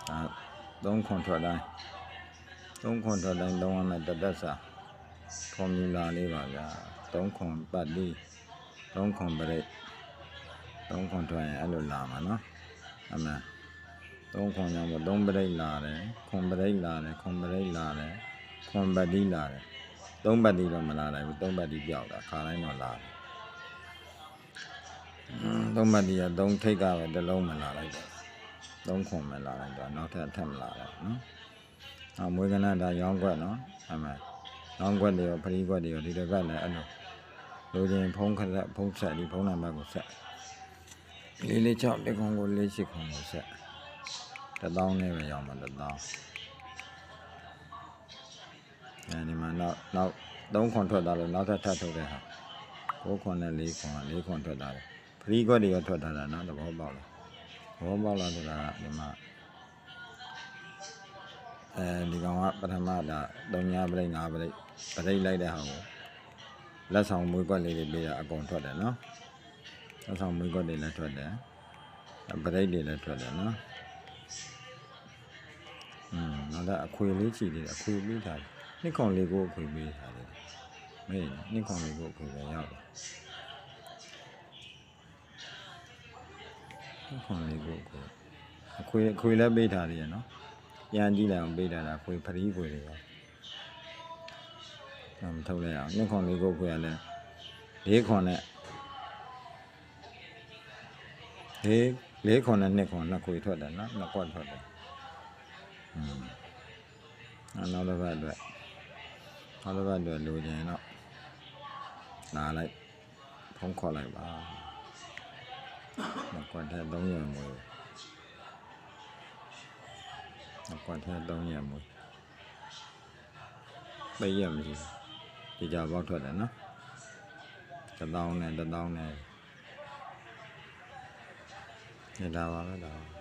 3ခွန်ထွက်တိုင်း3ခွန်ထွက်တိုင်း3ရမယ်တသက်စာဖော်မြူလာလေးပါဗျာ3ခွန်ပတ်တိ3ခွန်ပရိတ်3ခွန်ထွက်ရင်အဲ့လိုလာမှာနော်အမှန်3ခွန်ကြောင့်3ပရိတ်လာတယ်ခွန်ပရိတ်လာတယ်ခွန်ပရိတ်လာတယ်ခွန်ပတ်တိလာတယ်3ပတ်တိတော့မလာနိုင်ဘူး3ပတ်တိပြောက်တာခါတိုင်းတော့လာတယ်3ပတ်တိက3ထိတ်ကပဲတစ်လုံးမလာလိုက်တော့3ခွန်မလာလိုက်တော့နောက်ထပ်မလာတော့နော်မွေးကနဒါရောင်းကွက်နော်အမှန်ရောင်းကွက်တွေရောဖရီးကွက်တွေရောဒီတစ်ပတ်လည်းအဲ့လိုလိုချင်ဖုံးခက်ဖုံးဆက်ဒီဖုံးနံပါတ်ကိုဆက်446တက်ခွန်ကို48ခွန်ကိုဆက်1000နဲ့ပဲရောက်မှာ1000အဲဒီမှာနောက်3ခွန်ထွက်သွားလို့နောက်ထပ်ထုတ်တဲ့ဟာ9ခွန်နဲ့4ခွန်4ခွန်ထွက်သွားတယ်ဖရီးကွက်တွေရောထွက်သွားတာနော်သဘောပေါက်လားသဘောပေါက်လားဆိုတာဒီမှာဒီကောင်ကပထမဒါ3ညပရိတ်5ပရိတ်လိုက်တဲ့ဟာကိုလက်ဆောင်မွေးကွက်လေးတွေပေးတာအကုန်ထွက်တယ်နော်လက်ဆောင်မွေးကွက်တွေလည်းထွက်တယ်ပရိတ်တွေလည်းထွက်တယ်နော်နောက်တော့အခွေလေးချီသေးတယ်အခွေပေးထားတယ်နှစ်ခွန်လေးကိုအခွေပေးထားတယ်မေးနှစ်ခွန်လေးကိုအခွေပဲရောက်တယ်နှစ်ခွန်လေးကိုအခွေလည်းပေးထားတယ်နော်ပြန်ကြည့်လိုက်အောင်ပေးထားတာခွေဖရီးခွေတွေရောမထုတ်လိုက်အောင်နှစ်ခွန်လေးကိုခွေရလဲ4ခွန်နဲ့4ခွန်နဲ့2ခွန်နှစ်ခွေထွက်တယ်နော်နှစ်ခွက်ထွက်တယ်နောက်တစ်ပတ်အတွက်လိုချင်တော့လာလိုက်ဖုံးခေါ်လိုက်ပါနှစ်ခွက်ထဲ3ရက်မွေးနှစ်ခွက်ထဲ3ရက်မွေးပိတ်ရမရှိဒီကြပေါက်ထွက်တယ်နော်1000နဲ့1000နဲ့နေတာပါပဲဒါ